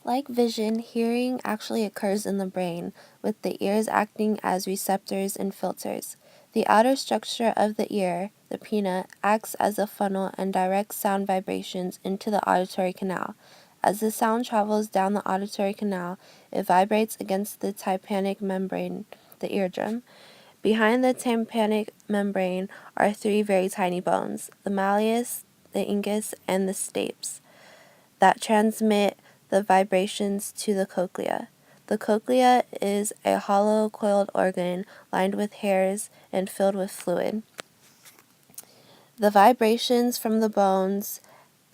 Like vision, hearing actually occurs in the brain, with the ears acting as receptors and filters. The outer structure of the ear, the pinna, acts as a funnel and directs sound vibrations into the auditory canal. As the sound travels down the auditory canal, it vibrates against the tympanic membrane, the eardrum. Behind the tympanic membrane are three very tiny bones, the malleus, the incus, and the stapes, that transmit the vibrations to the cochlea. The cochlea is a hollow coiled organ lined with hairs and filled with fluid. The vibrations from the bones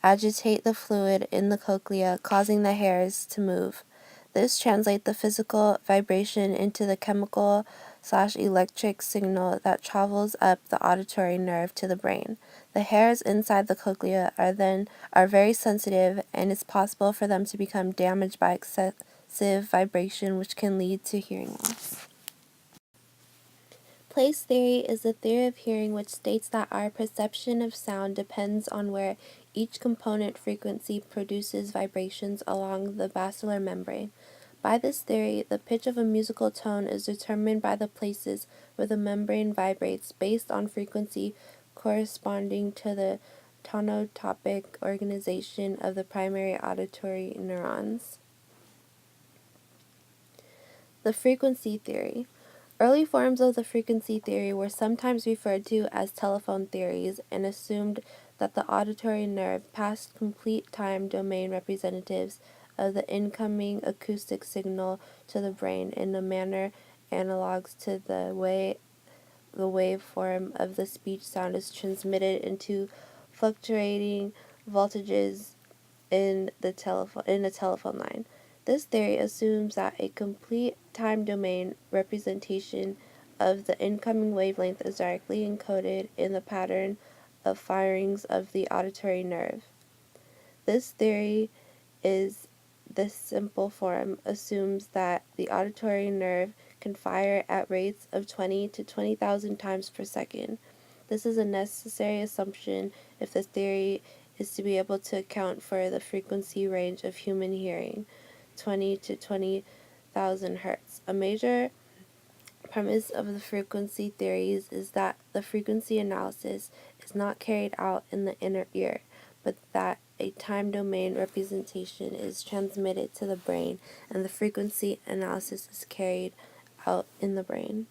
agitate the fluid in the cochlea, causing the hairs to move. This translates the physical vibration into the chemical/electric signal that travels up the auditory nerve to the brain. The hairs inside the cochlea are very sensitive, and it's possible for them to become damaged by excessive vibration, which can lead to hearing loss. Place theory is a theory of hearing which states that our perception of sound depends on where each component frequency produces vibrations along the basilar membrane. By this theory, the pitch of a musical tone is determined by the places where the membrane vibrates based on frequency corresponding to the tonotopic organization of the primary auditory neurons. The frequency theory. Early forms of the frequency theory were sometimes referred to as telephone theories and assumed that the auditory nerve passed complete time domain representatives of the incoming acoustic signal to the brain in a manner analogs to the way the waveform of the speech sound is transmitted into fluctuating voltages in a telephone line. This theory assumes that a complete time domain representation of the incoming wavelength is directly encoded in the pattern of firings of the auditory nerve. This theory is this simple form assumes that the auditory nerve can fire at rates of 20 to 20,000 times per second. This is a necessary assumption if the theory is to be able to account for the frequency range of human hearing, 20 to 20,000 hertz. A major premise of the frequency theories is that the frequency analysis is not carried out in the inner ear, but that a time domain representation is transmitted to the brain and the frequency analysis is carried out in the brain.